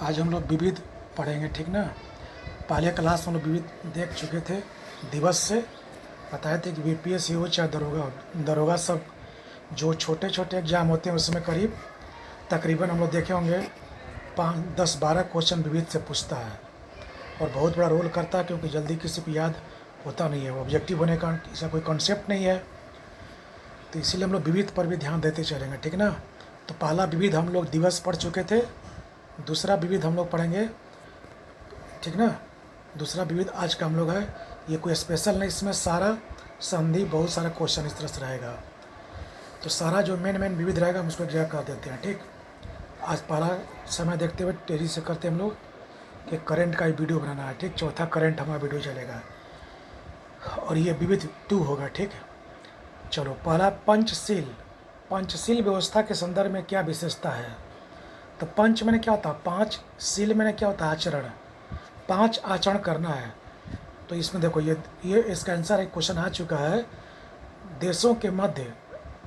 आज हम लोग विविध पढ़ेंगे, ठीक ना। पहले क्लास में हम लोग विविध देख चुके थे। दिवस से बताए थे कि बीपीएससी हो चाहे दरोगा सब जो छोटे छोटे एग्जाम होते हैं उसमें करीब तकरीबन हम लोग देखे होंगे 5-10-12 क्वेश्चन विविध से पूछता है और बहुत बड़ा रोल करता है, क्योंकि जल्दी किसी को याद होता नहीं है। वो ऑब्जेक्टिव होने का ऐसा कोई कॉन्सेप्ट नहीं है, तो इसीलिए हम लोग विविध पर भी ध्यान देते चलेंगे, ठीक ना। तो पहला विविध हम लोग दिवस पढ़ चुके थे, दूसरा विविध हम लोग पढ़ेंगे, ठीक ना। दूसरा विविध आज का हम लोग है। ये कोई स्पेशल नहीं, इसमें सारा संधि बहुत सारा क्वेश्चन इस तरह से रहेगा। तो सारा जो मेन विविध रहेगा हम उसको एग्जाम कर देते हैं, ठीक। आज पहला समय देखते हुए तेज़ी से करते हम लोग कि करंट का ही वीडियो बनाना है, ठीक। चौथा करंट हमारा वीडियो चलेगा और ये विविध 2 होगा, ठीक है। चलो, पहला पंचशील। पंचशील व्यवस्था के संदर्भ में क्या विशेषता है? तो पंच मैंने क्या होता है 5, शील मैंने क्या होता है आचरण। 5 आचरण करना है। तो इसमें देखो ये इसका आंसर एक क्वेश्चन आ चुका है। देशों के मध्य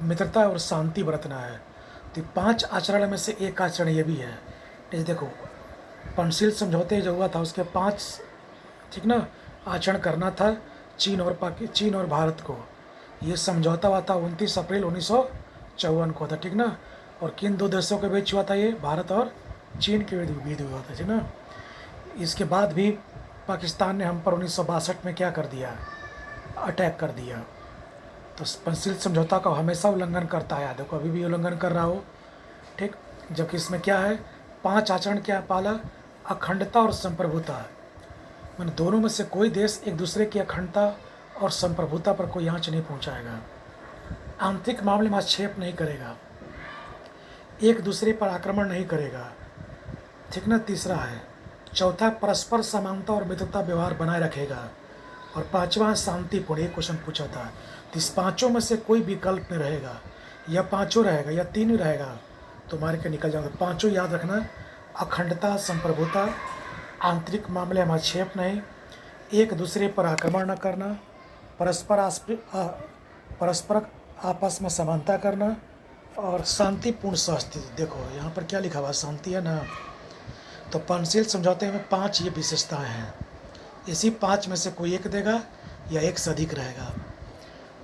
मित्रता और शांति बरतना है। तो 5 आचरण में से एक आचरण ये भी है। जैसे देखो पंचशील समझौते जो हुआ था उसके 5, ठीक ना, आचरण करना था चीन और भारत को। ये समझौता हुआ था 29 अप्रैल 1954 को था, ठीक ना। और किन 2 देशों के बीच हुआ था? ये भारत और चीन के बीच हुआ था, ठीक ना। इसके बाद भी पाकिस्तान ने हम पर 1962 में क्या कर दिया? अटैक कर दिया। तो पंचशील समझौता का हमेशा उल्लंघन करता है, देखो अभी भी उल्लंघन कर रहा हो, ठीक। जबकि इसमें क्या है 5 आचरण क्या है? पहला अखंडता और संप्रभुता। मैंने दोनों में से कोई देश एक दूसरे की अखंडता और संप्रभुता पर कोई आंच नहीं पहुंचाएगा, आंतरिक मामले में हस्तक्षेप नहीं करेगा, एक दूसरे पर आक्रमण नहीं करेगा, ठीक ना। तीसरा है चौथा परस्पर समानता और मित्रता व्यवहार बनाए रखेगा। और 5वां शांतिपूर्ण। एक क्वेश्चन पूछा था, तो इस 5 में से कोई विकल्प नहीं रहेगा, या 5 रहेगा या 3 ही रहेगा, तो मार के निकल जाओगे। 5 याद रखना, अखंडता, संप्रभुता, आंतरिक मामले में हस्तक्षेप नहीं, एक दूसरे पर आक्रमण न करना, परस्पर आपस में समानता करना और शांतिपूर्ण सहस्तित्व। देखो यहाँ पर क्या लिखा हुआ, शांति है ना। तो पंचशील समझौते में 5 ये विशेषताएं हैं। इसी 5 में से कोई एक देगा या एक से अधिक रहेगा।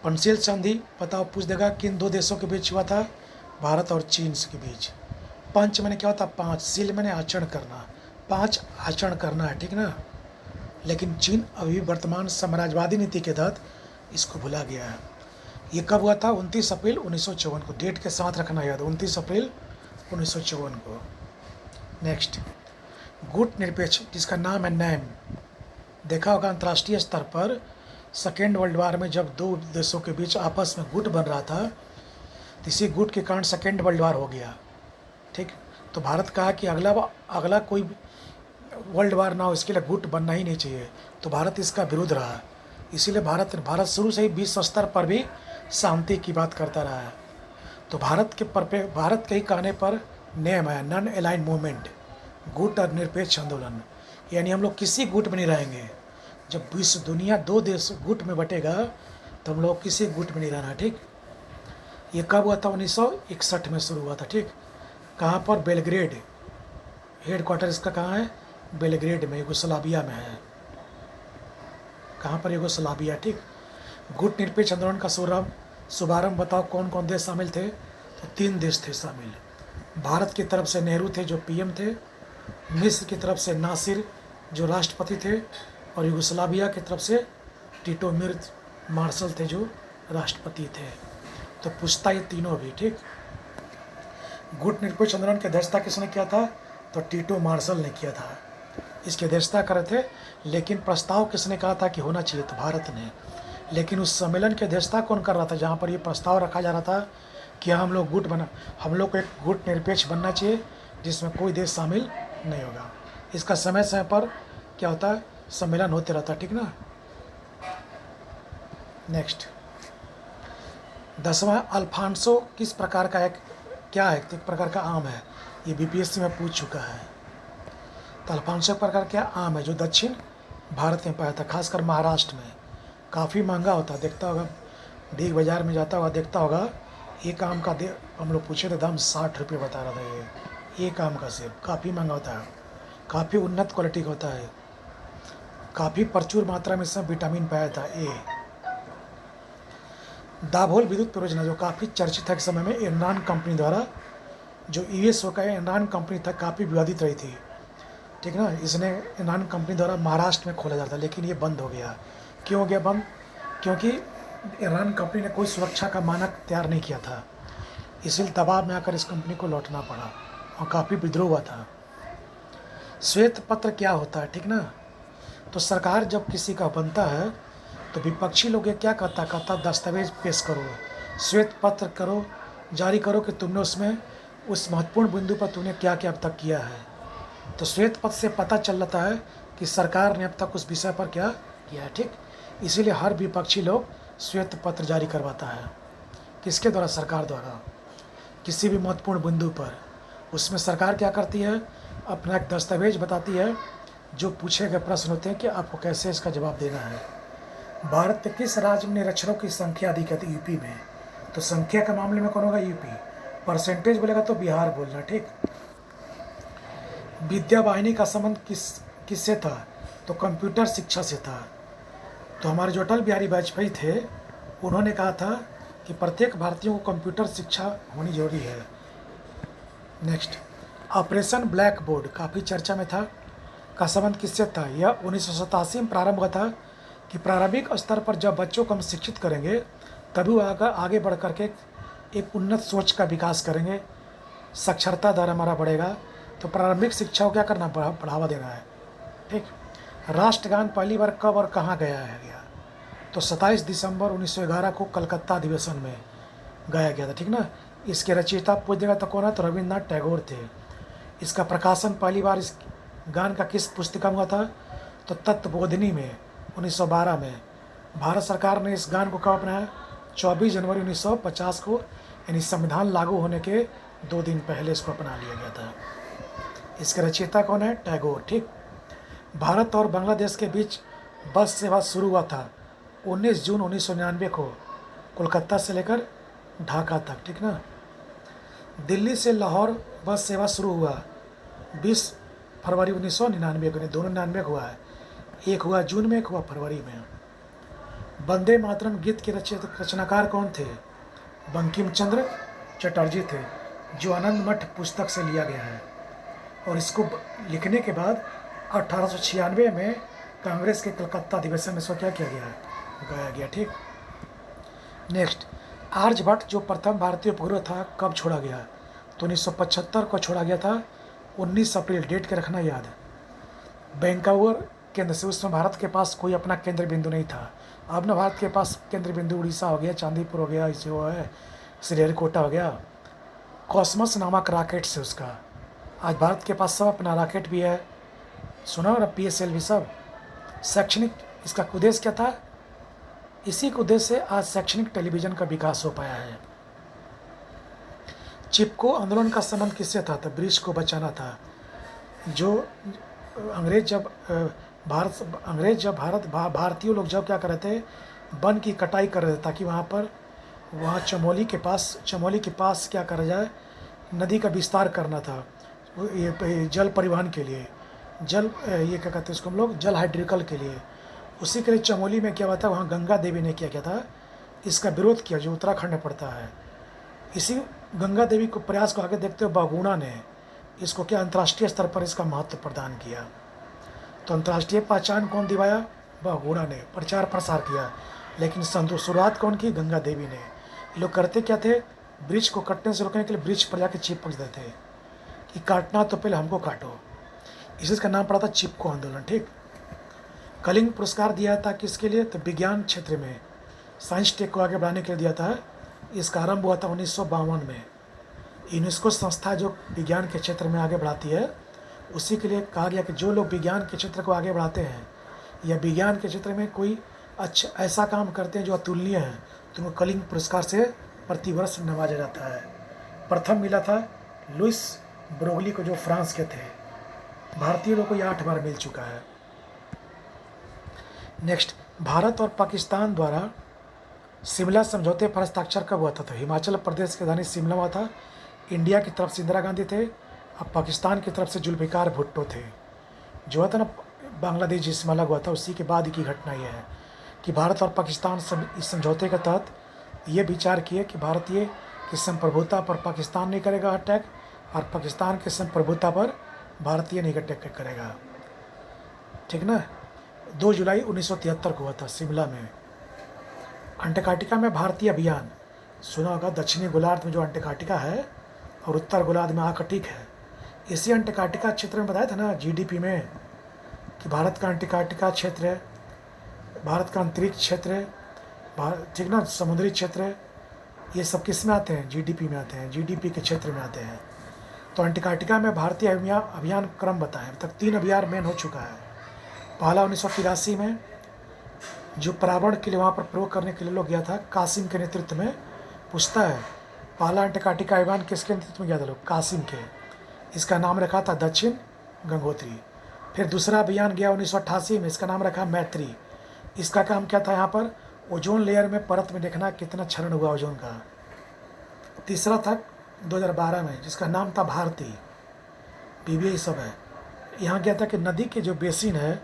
पंचशील संधि बताओ, पूछ देगा किन 2 देशों के बीच हुआ था? भारत और चीन के बीच। पंच मैंने क्या होता? 5। शील मैंने आचरण करना, 5 आचरण करना है, ठीक ना। लेकिन चीन अभी वर्तमान साम्राज्यवादी नीति के तहत इसको भुला गया है। ये कब हुआ था? 29 अप्रैल 1954 को। डेट के साथ रखना याद, 29 अप्रैल 1954 को। नेक्स्ट, गुट निरपेक्ष, जिसका नाम है नैम। देखा होगा अंतर्राष्ट्रीय स्तर पर सेकेंड वर्ल्ड वार में जब 2 देशों के बीच आपस में गुट बन रहा था, तो इसी गुट के कारण सेकेंड वर्ल्ड वार हो गया, ठीक। तो भारत कहा कि अगला कोई वर्ल्ड वार ना हो, इसके लिए गुट बनना ही नहीं चाहिए। तो भारत इसका विरुद्ध रहा। इसीलिए भारत शुरू से ही विश्व स्तर पर भी शांति की बात करता रहा है। तो भारत के ही कहने पर नेम है नॉन अलाइंड मूवमेंट, गुट और निरपेक्ष आंदोलन। यानी हम लोग किसी गुट में नहीं रहेंगे। जब विश्व दुनिया 2 देश गुट में बटेगा तो हम लोग किसी गुट में नहीं रहना, ठीक। ये कब हुआ था? 1961 में शुरू हुआ था, ठीक। कहाँ पर? बेलग्रेड। हेडक्वार्टर इसका कहाँ है? बेलग्रेड में, यूगोस्लाविया में है। कहाँ पर? यूगोस्लाविया, ठीक। गुट निरपेक्ष आंदोलन का शुभारंभ बताओ कौन कौन देश शामिल थे? तो 3 देश थे शामिल। भारत की तरफ से नेहरू थे जो पीएम थे, मिस्र की तरफ से नासिर जो राष्ट्रपति थे, और यूगोस्लाविया की तरफ से टिटो मार्शल थे जो राष्ट्रपति थे। तो पूछता ये तीनों भी, ठीक। गुट निरपेक्ष आंदोलन की अध्यक्षता किसने किया था? तो टिटो मार्शल ने किया था, इसकी अध्यक्षता कर रहे थे। लेकिन प्रस्ताव किसने कहा था कि होना चाहिए? तो भारत ने। लेकिन उस सम्मेलन की अध्यक्षता कौन कर रहा था जहाँ पर ये प्रस्ताव रखा जा रहा था कि हम लोग हम लोग को एक गुट निरपेक्ष बनना चाहिए जिसमें कोई देश शामिल नहीं होगा। इसका समय समय पर क्या होता है? सम्मेलन होते रहता, ठीक ना। नेक्स्ट, 10वां अल्फांसो किस प्रकार का एक प्रकार का आम है? ये बीपीएससी में पूछ चुका है। तो अल्फांसो प्रकार क्या आम है जो दक्षिण भारत में पाया था, खासकर महाराष्ट्र में। काफ़ी महंगा होता है, देखता होगा बिग बाज़ार में जाता होगा, देखता होगा एक आम का हम लोग पूछे थे दाम 60 रुपये बता रहा था। ये एक आम का सेब काफ़ी महंगा होता है। काफ़ी उन्नत क्वालिटी का होता है, काफ़ी प्रचुर मात्रा में इसमें विटामिन पाया था ए। दाभोल विद्युत परियोजना जो काफ़ी चर्चित है, एक समय में एनरॉन कंपनी द्वारा, जो यूएसओ का एनरॉन कंपनी था, काफ़ी विवादित रही थी, ठीक ना। इसने एनरॉन कंपनी द्वारा महाराष्ट्र में खोला जाता, लेकिन ये बंद हो गया। क्यों हो गया बंद? क्योंकि एनरॉन कंपनी ने कोई सुरक्षा का मानक तैयार नहीं किया था, इसलिए दबाव में आकर इस कंपनी को लौटना पड़ा और काफ़ी विद्रोह हुआ था। श्वेत पत्र क्या होता है, ठीक ना। तो सरकार जब किसी का बनता है तो विपक्षी लोग ये क्या कहता दस्तावेज पेश करो, श्वेत पत्र करो, जारी करो कि तुमने उसमें उस महत्वपूर्ण बिंदु पर तुमने क्या क्या अब तक किया है। तो श्वेत पत्र से पता चल जाता है कि सरकार ने अब तक उस विषय पर क्या किया है, ठीक। इसीलिए हर विपक्षी लोग श्वेत पत्र जारी करवाता है, किसके द्वारा? सरकार द्वारा, किसी भी महत्वपूर्ण बिंदु पर। उसमें सरकार क्या करती है? अपना एक दस्तावेज बताती है, जो पूछे गए प्रश्न होते हैं कि आपको कैसे इसका जवाब देना है। भारत के किस राज्य में निरक्षरों की संख्या अधिक है? तो यूपी में। तो संख्या के मामले में कौन होगा? यूपी। परसेंटेज बोलेगा तो बिहार बोलना, ठीक। विद्या वाहिनी का संबंध किससे था? तो कंप्यूटर शिक्षा से था। तो हमारे जो अटल बिहारी वाजपेयी थे, उन्होंने कहा था कि प्रत्येक भारतीयों को कंप्यूटर शिक्षा होनी जरूरी है। नेक्स्ट, ऑपरेशन ब्लैक बोर्ड काफ़ी चर्चा में था, का संबंध किससे था? यह 1987 में प्रारंभ हुआ था कि प्रारंभिक स्तर पर जब बच्चों को हम शिक्षित करेंगे, तभी वो आगे बढ़ करके एक उन्नत सोच का विकास करेंगे, साक्षरता दर हमारा बढ़ेगा। तो प्रारंभिक शिक्षा को क्या करना? बढ़ावा देना है, ठीक। राष्ट्रगान पहली बार कब और कहाँ गया है? तो 27 दिसंबर 1911 को कलकत्ता अधिवेशन में गाया गया था, ठीक ना। इसके रचयिता पूछेगा तो कौन है? तो रविन्द्रनाथ टैगोर थे। इसका प्रकाशन पहली बार इस गान का किस पुस्तिका में हुआ था? तो तत्वबोधिनी में 1912 में। भारत सरकार ने इस गान को कब अपनाया? 24 जनवरी 1950 को, यानी संविधान लागू होने के 2 दिन पहले इसको अपना लिया गया था। इसके रचयिता कौन है? टैगोर, ठीक। भारत और बांग्लादेश के बीच बस सेवा शुरू हुआ था 19 जून 1999 को, कोलकाता से लेकर ढाका तक, ठीक ना। दिल्ली से लाहौर बस सेवा शुरू हुआ 20 फरवरी 1999 को, दोनों 99 को हुआ है, एक हुआ जून में, एक हुआ फरवरी में। वंदे मातरम गीत के रचनाकार कौन थे? बंकिम चंद्र चटर्जी थे, जो आनंद मठ पुस्तक से लिया गया है। और इसको लिखने के बाद 1896 में कांग्रेस के कलकत्ता अधिवेशन में इसको क्या किया गया? गाया गया, ठीक। नेक्स्ट, आर्यभट्ट जो प्रथम भारतीय उपग्रह था, कब छोड़ा गया? तो 1975 को छोड़ा गया था, 19 अप्रैल, डेट के रखना याद। बैंकावर केंद्र से, उसमें भारत के पास कोई अपना केंद्र बिंदु नहीं था। अब ना भारत के पास केंद्र बिंदु उड़ीसा हो गया, चांदीपुर हो गया, इसे वो है श्रीहरिकोटा हो गया। कॉस्मस नामक रॉकेट से उसका, आज भारत के पास सब अपना रॉकेट भी है, सुना और PSL भी सब। शैक्षणिक, इसका उद्देश्य क्या था? इसी के उद्देश्य से आज शैक्षणिक टेलीविज़न का विकास हो पाया है। चिपको आंदोलन का संबंध किससे था? तो ब्रिटिश को बचाना था। जो अंग्रेज जब भारतीय लोग जब क्या कर रहे थे? वन की कटाई कर रहे थे, ताकि वहाँ चमोली के पास क्या करा जाए? नदी का विस्तार करना था, ये जल परिवहन के लिए, ये क्या कहते हैं उसको हम लोग, जल हाइड्रिकल के लिए। उसी के लिए चमोली में क्या हुआ था? वहाँ गंगा देवी ने क्या किया था? इसका विरोध किया, जो उत्तराखंड में पड़ता है। इसी गंगा देवी को प्रयास को आगे देखते हुए बहुगुणा ने इसको क्या अंतर्राष्ट्रीय स्तर पर इसका महत्व प्रदान किया। तो अंतर्राष्ट्रीय पहचान कौन दिवाया? बहुगुणा ने प्रचार प्रसार किया। लेकिन शुरुआत कौन की? गंगा देवी ने। ये लोग करते क्या थे? वृक्ष को कटने से रोकने के लिए वृक्ष पर जाके चिपक देते कि काटना तो पहले हमको काटो। इसी का नाम पड़ा था चिपको आंदोलन, ठीक। कलिंग पुरस्कार दिया था किसके लिए? तो विज्ञान क्षेत्र में साइंस टेक को आगे बढ़ाने के लिए दिया था। इसका आरंभ हुआ था 1952 में। यूनेस्को संस्था जो विज्ञान के क्षेत्र में आगे बढ़ाती है, उसी के लिए कहा गया कि जो लोग विज्ञान के क्षेत्र को आगे बढ़ाते हैं या विज्ञान के क्षेत्र में कोई अच्छा ऐसा काम करते हैं जो अतुलनीय है, तो उनको कलिंग पुरस्कार से प्रतिवर्ष नवाजा जाता है। प्रथम मिला था लुइस ब्रोगली को, जो फ्रांस के थे। भारतीय लोगों को यह 8 बार मिल चुका है। नेक्स्ट, भारत और पाकिस्तान द्वारा शिमला समझौते पर हस्ताक्षर कब हुआ था? तो हिमाचल प्रदेश की राजधानी शिमला हुआ था। इंडिया की तरफ से इंदिरा गांधी थे, अब पाकिस्तान की तरफ से जुल्फिकार भुट्टो थे। जो हुआ था ना बांग्लादेश जिसमें अलग हुआ था, उसी के बाद की घटना यह है कि भारत और पाकिस्तान इस समझौते के तहत ये विचार किए कि भारतीय की संप्रभुता पर पाकिस्तान नहीं करेगा अटैक और पाकिस्तान की संप्रभुता पर भारतीय नहीं अटैक करेगा, ठीक ना। 2 जुलाई 1973 को हुआ था शिमला में। अंटार्कटिका में भारतीय अभियान, सुना होगा दक्षिणी गोलार्ध में जो अंटार्कटिका है और उत्तर गोलार्ध में आर्कटिक है। इसी अंटार्कटिका क्षेत्र में बताया था ना जीडीपी में कि भारत का अंटार्कटिका क्षेत्र है, भारत का अंतरिक्ष क्षेत्र है, ठीक ना, समुद्री क्षेत्र है, ये सब किस में आते हैं? जीडीपी में आते हैं, जीडीपी के क्षेत्र में आते हैं। तो अंटार्कटिका में भारतीय अभियान क्रम बताएं। अब तक 3 अभियान मेन हो चुका है। पहला 1983 में जो परावरण के लिए वहाँ पर प्रयोग करने के लिए लोग गया था, कासिम के नेतृत्व में। पूछता है पहला अंटार्कटिका अभियान किसके नेतृत्व में गया था लोग? कासिम के। इसका नाम रखा था दक्षिण गंगोत्री। फिर दूसरा अभियान गया 1988 में, इसका नाम रखा मैत्री। इसका काम क्या था? यहाँ पर ओजोन लेयर में परत में देखना कितना क्षरण हुआ ओजोन का। तीसरा था 2012 में, जिसका नाम था भारती। पीबीआई सब है। यहाँ क्या था कि नदी के जो बेसिन है,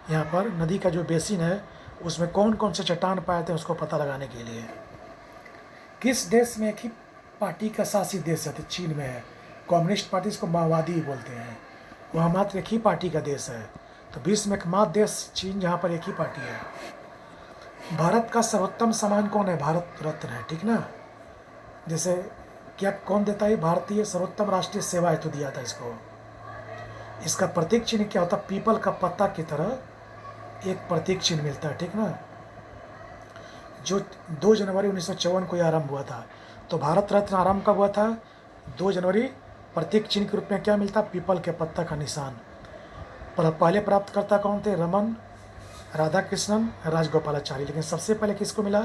यहाँ पर नदी का जो बेसिन है उसमें कौन कौन से चट्टान पाए थे उसको पता लगाने के लिए। किस देश में एक ही पार्टी का शासित देश है? तो चीन में है। कम्युनिस्ट पार्टी इसको माओवादी बोलते हैं। वहाँ मात्र एक ही पार्टी का देश है। तो विश्व में एकमात्र देश चीन जहाँ पर एक ही पार्टी है। भारत का सर्वोत्तम सम्मान कौन है? भारत रत्न है, ठीक ना। जैसे क्या कौन देता है? भारतीय सर्वोत्तम राष्ट्रीय सेवा हेतु दिया था इसको। इसका प्रतीक चिन्ह क्या होता? पीपल का पत्ता की तरह एक प्रतीक चिन्ह मिलता है, ठीक ना। जो 2 जनवरी 1954 को यह आरंभ हुआ था। तो भारत रत्न आरंभ कब हुआ था? 2 जनवरी। प्रतीक चिन्ह के रूप में क्या मिलता? पीपल के पत्ता का निशान। पहले प्राप्तकर्ता कौन थे? रमन, राधा कृष्णन, राजगोपालाचारी। लेकिन सबसे पहले किसको मिला?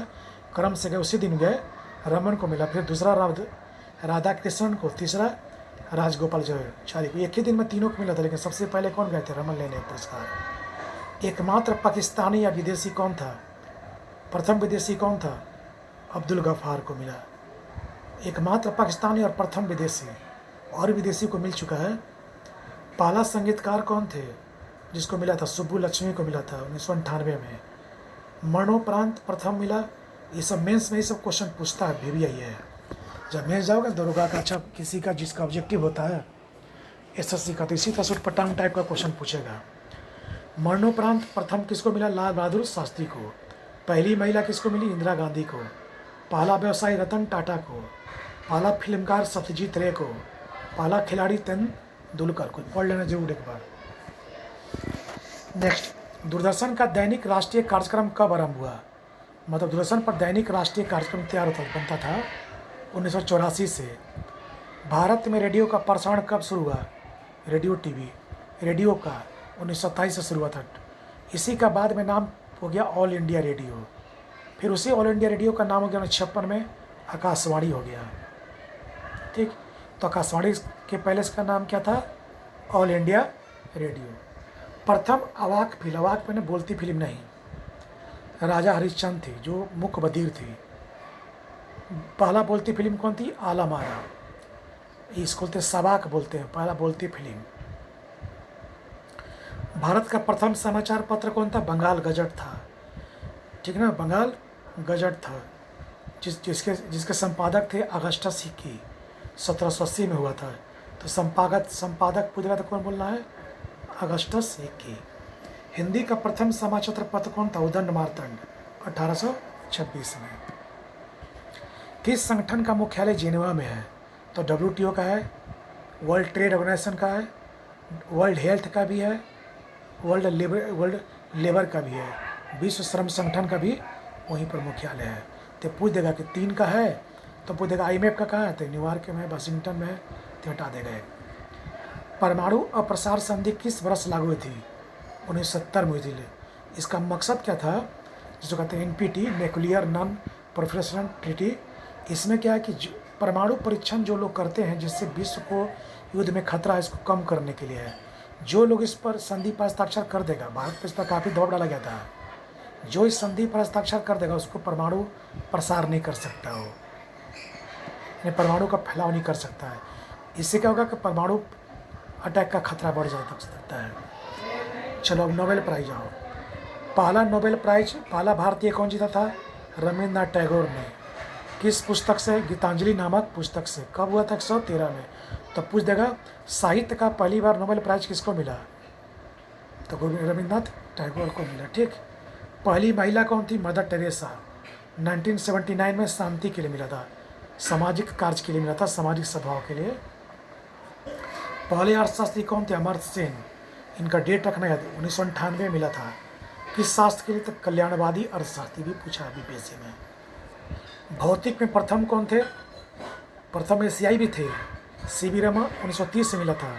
क्रम से गए उसी दिन गए रमन को मिला, फिर दूसरा राधा कृष्णन को, तीसरा राजगोपालाचारी को। एक ही दिन में तीनों को मिला था, लेकिन सबसे पहले कौन गए थे? रमन लेने पुरस्कार। एकमात्र पाकिस्तानी या विदेशी कौन था? प्रथम विदेशी कौन था? अब्दुल गफ्फार को मिला। एकमात्र पाकिस्तानी और प्रथम विदेशी। और विदेशी को मिल चुका है। पहला संगीतकार कौन थे जिसको मिला था? सुब्बू लक्ष्मी को मिला था 1998 में। मरणोपरांत प्रथम मिला। ये सब मेंस में ये सब क्वेश्चन पूछता है, पीबीआई है। जब मेंस जाओगे दरोगा का, अच्छा किसी का जिसका ऑब्जेक्टिव होता है एसएससी का, तो इसी तरह सूट पटांग टाइप का क्वेश्चन पूछेगा। मरणोपरांत प्रथम किसको मिला? लाल बहादुर शास्त्री को। पहली महिला किसको मिली? इंदिरा गांधी को। पहला व्यवसायी रतन टाटा को। पहला फिल्मकार सत्यजीत रे को। पहला खिलाड़ी तेंदुलकर को। पढ़ लेना जरूर एक बार। नेक्स्ट, दूरदर्शन का दैनिक राष्ट्रीय कार्यक्रम कब आरंभ हुआ? मतलब दूरदर्शन पर दैनिक राष्ट्रीय कार्यक्रम तैयार बनता था 1984 से। भारत में रेडियो का प्रसारण कब शुरू हुआ? रेडियो टीवी रेडियो का 1927 से शुरू हुआ था। इसी का बाद में नाम हो गया ऑल इंडिया रेडियो। फिर उसी ऑल इंडिया रेडियो का नाम हो गया 1956 में आकाशवाणी हो गया, ठीक। तो आकाशवाणी के पहले इसका नाम क्या था? All India radio. प्रथम अवाक फिल्म, अवाक मैंने बोलती फिल्म नहीं, राजा हरिश्चंद्र थी जो मुख्य बधिर थी। पहला बोलती फिल्म कौन थी? आलम आरा। इसको बोलते सबाक बोलते हैं, पहला बोलती फिल्म। भारत का प्रथम समाचार पत्र कौन था? बंगाल गजट था, ठीक ना। बंगाल गजट था जिसके संपादक थे अगस्टस हिक्की। 1780 में हुआ था। तो संपादक पूछ रहा था कौन बोलना है? Augustus Hickey. हिंदी का प्रथम समाचार पत्र कौन था? उदंड मार्तंड 1826 में। किस संगठन का मुख्यालय जेनेवा में है? तो WTO का है, वर्ल्ड ट्रेड ऑर्गेनाइजेशन का है, वर्ल्ड हेल्थ का भी है, वर्ल्ड लेबर का भी है, विश्व श्रम संगठन का भी वहीं पर मुख्यालय है। तो पूछ देगा कि 3 का है, तो पूछ देगा IMF का कहाँ है? तो न्यूयॉर्क में, वाशिंगटन में है, तो हटा देगा। परमाणु अप्रसार संधि किस वर्ष लागू हुई थी? 1970 में हुई थी। इसका मकसद क्या था? जिसको कहते हैं NPT, nuclear non proliferation treaty. इसमें क्या है कि परमाणु परीक्षण जो लोग करते हैं जिससे विश्व को युद्ध में खतरा है, इसको कम करने के लिए है। जो लोग इस पर संधि पर हस्ताक्षर कर देगा, भारत पर इस पर काफ़ी दबाव डाला गया था, जो इस संधि पर हस्ताक्षर कर देगा उसको परमाणु प्रसार नहीं कर सकता, हो यानी परमाणु का फैलाव नहीं कर सकता है। इससे क्या होगा कि परमाणु अटैक का खतरा बढ़ जा सकता है। चलो अब नोबेल प्राइज आओ। पहला नोबेल प्राइज पहला भारतीय कौन जीता था? रविंद्रनाथ टैगोर ने। किस पुस्तक से? गीतांजलि नामक पुस्तक से। कब हुआ था? 113 में। तो पूछ देगा साहित्य का पहली बार नोबेल प्राइज किसको मिला? तो रविंद्रनाथ टैगोर को मिला। ठीक। पहली महिला कौन थी? Mother Teresa. 1979 में शांति के लिए मिला था, सामाजिक कार्य के लिए मिला था, सामाजिक सद्भाव के लिए। पहले अर्थशास्त्री कौन थे? अमर्त्य सेन। इनका डेट रखना याद, 1998 में मिला था। किस शास्त्र के लिए? तो कल्याणवादी अर्थशास्त्री भी पूछा है बीपीएससी में। भौतिक में प्रथम कौन थे? प्रथम एशियाई भी थे, सीवी रमन। 1930 से मिला था।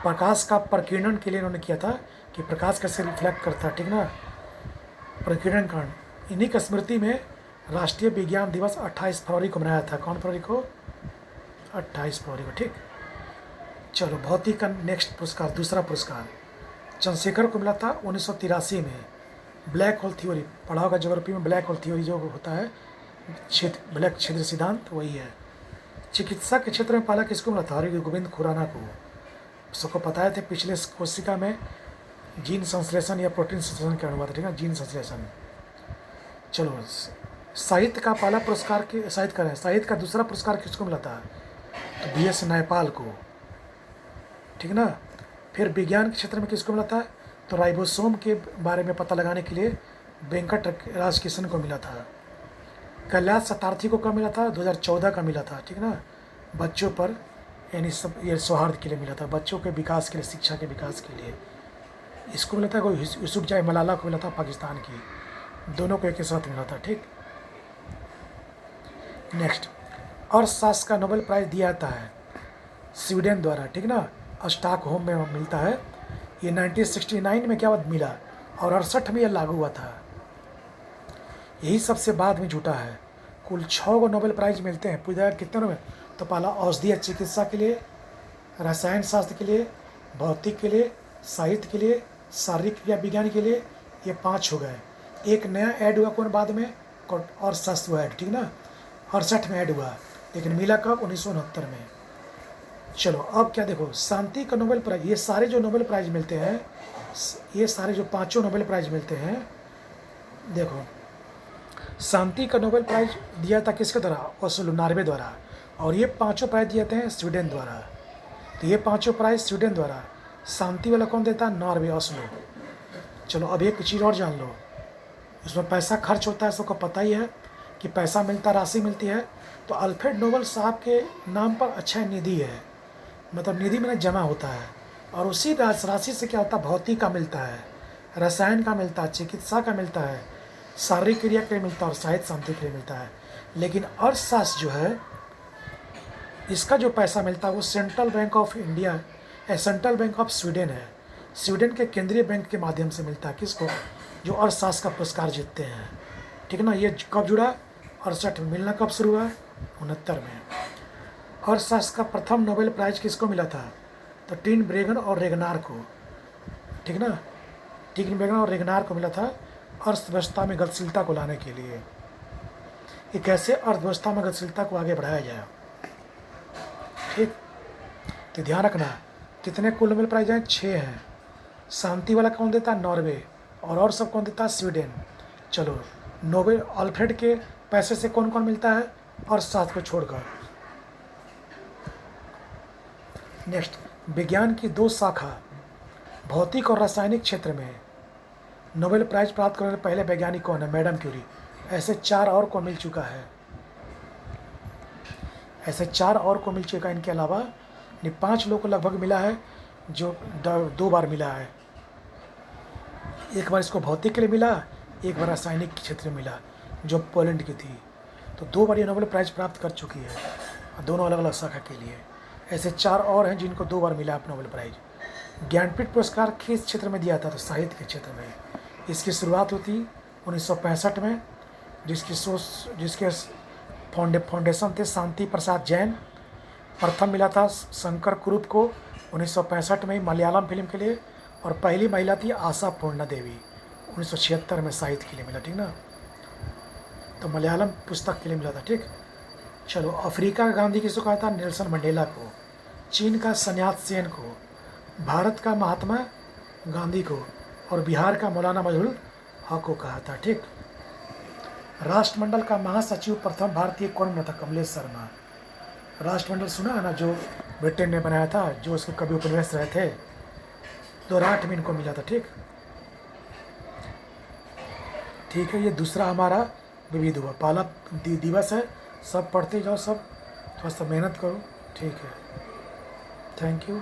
प्रकाश का प्रकीर्णन के लिए इन्होंने किया था कि प्रकाश कैसे रिफ्लेक्ट करता है, ठीक ना, प्रकीर्णन कारण। इन्हीं की स्मृति में राष्ट्रीय विज्ञान दिवस 28 फरवरी को मनाया था। कौन फरवरी को? 28 फरवरी को। ठीक। चलो भौतिक का नेक्स्ट पुरस्कार, दूसरा पुरस्कार चंद्रशेखर को मिला था 1983 में। ब्लैक होल थ्योरी पढ़ा होगा ज्योग्राफी में। ब्लैक होल थ्योरी जो होता है, ब्लैक क्षेत्र सिद्धांत, वही है। चिकित्सा के क्षेत्र में पहला किसको मिला था? हरि गोविंद खुराना को। सबको पता थे पिछले कोशिका में जीन संश्लेषण या प्रोटीन संश्लेषण क्या हुआ था, ठीक है, जीन संश्लेषण। चलो साहित्य का पहला पुरस्कार के साहित्य का दूसरा पुरस्कार किसको मिला था? तो BS न्यायपाल को, ठीक ना। फिर विज्ञान के क्षेत्र में किसको मिला था? तो राइबोसोम के बारे में पता लगाने के लिए वेंकट राजकिशन को मिला था। कैलाश सत्यार्थी को कब मिला था? 2014 का मिला था, ठीक ना। बच्चों पर यानी सब ये सौहार्द के लिए मिला था, बच्चों के विकास के लिए, शिक्षा के विकास के लिए। इसको मिला था, कोई यूसुफजई मलाला को मिला था पाकिस्तान की। दोनों को एक साथ मिला था। ठीक। नेक्स्ट, अर्थशास्त्र का नोबेल प्राइज़ दिया जाता है स्वीडन द्वारा, ठीक ना, स्टॉकहोम में मिलता है। ये 1969 में क्या मिला और 68 में यह लागू हुआ था। यही सबसे बाद में जुटा है। कुल 6 को नोबेल प्राइज़ मिलते हैं। पूछा कितने में? तो पहला औषधीय चिकित्सा के लिए, रसायन शास्त्र के लिए, भौतिक के लिए, साहित्य के लिए, शारीरिक क्रिया विज्ञान के लिए। ये 5 हो गए। एक नया ऐड हुआ कौन बाद में? और शास्त्र ऐड, ठीक ना, 68 में ऐड हुआ, लेकिन मिला कब? 1969 में। चलो अब क्या देखो, शांति का नोबेल प्राइज़, ये सारे जो नोबेल प्राइज़ मिलते हैं, ये सारे जो 5 नोबेल प्राइज़ मिलते हैं, देखो शांति का नोबेल प्राइज़ दिया था किसके द्वारा? ओस्लो, नॉर्वे द्वारा। और ये 5 प्राइज़ दिए थे स्वीडन द्वारा। तो ये 5 प्राइज़ स्वीडन द्वारा। शांति वाला कौन देता है? Norway, Oslo. चलो अब एक चीज़ और जान लो, उसमें पैसा खर्च होता है, सबको पता ही है कि पैसा मिलता, राशि मिलती है। तो अल्फ्रेड नोबेल साहब के नाम पर अक्षय निधि है, मतलब निधि में जमा होता है। और उसी राशि से क्या होता है? भौतिक का मिलता है, रसायन का मिलता है, चिकित्सा का मिलता है, शारीरिक क्रिया के लिए मिलता है और साहित्य शांति के लिए मिलता है। लेकिन अर्थशास्त्र जो है, इसका जो पैसा मिलता है वो central bank of India, central bank of Sweden है। स्वीडन के केंद्रीय बैंक के माध्यम से मिलता है। किसको? जो अर्थशास्त्र का पुरस्कार जीतते हैं, ठीक ना। ये कब जुड़ा? 68 में। मिलना कब शुरू हुआ? 69 में। अर्थशास्त्र का प्रथम नोबेल प्राइज़ किसको मिला था? तो टीन ब्रेगन और रेगनार को, ठीक ना, टीन ब्रेगन और रेगनार को मिला था अर्थव्यवस्था में गतिशीलता को लाने के लिए, कि कैसे अर्थव्यवस्था में गतिशीलता को आगे बढ़ाया जाए। ठीक। तो ध्यान रखना कितने कुल नोबेल प्राइज़ हैं? 6 हैं। शांति वाला कौन देता है? नॉर्वे। और सब कौन देता है? स्वीडन। चलो नोबेल अल्फ्रेड के पैसे से कौन कौन मिलता है? अर्थशास्त्र को छोड़कर। नेक्स्ट, विज्ञान की 2 शाखा, भौतिक और रासायनिक क्षेत्र में नोबेल प्राइज़ प्राप्त करने वाले पहले वैज्ञानिक कौन है? Madam Curie. ऐसे 4 और को मिल चुका है, ऐसे 4 और को मिल चुका है। इनके अलावा 5 लोगों को लगभग मिला है, जो 2 बार मिला है। एक बार इसको भौतिक के लिए मिला, एक बार रासायनिक क्षेत्र में मिला, जो पोलैंड की थी। तो 2 बार ये नोबेल प्राइज़ प्राप्त कर चुकी है, दोनों अलग अलग शाखा के लिए। ऐसे 4 और हैं जिनको 2 बार मिला नोबेल प्राइज़। ज्ञानपीठ पुरस्कार किस क्षेत्र में दिया था? तो साहित्य के क्षेत्र में। इसकी शुरुआत होती 1965 में, जिसके फाउंडेशन थे शांति प्रसाद जैन। प्रथम मिला था शंकर कुरूप को 1965 में मलयालम फिल्म के लिए। और पहली महिला थी आशा पूर्णा देवी, 1976 में साहित्य के लिए मिला, ठीक ना। तो मलयालम पुस्तक के लिए मिला था। ठीक। चलो अफ्रीका का गांधी किसको कहा था? नेल्सन मंडेला को। चीन का सन्यात सेन को। भारत का महात्मा गांधी को। और बिहार का मौलाना मजहरुल हक को कहा था। ठीक। राष्ट्रमंडल का महासचिव प्रथम भारतीय कौन बना था? कमलेश शर्मा। राष्ट्रमंडल सुना है ना, जो ब्रिटेन ने बनाया था, जो उसके कवि उपन्यास रहे थे, 2008 में इनको मिला था। ठीक। ठीक है, ये दूसरा हमारा विविध हुआ, पहला दिवस है। सब पढ़ते जाओ, सब थोड़ा सा मेहनत करो। ठीक है, थैंक यू।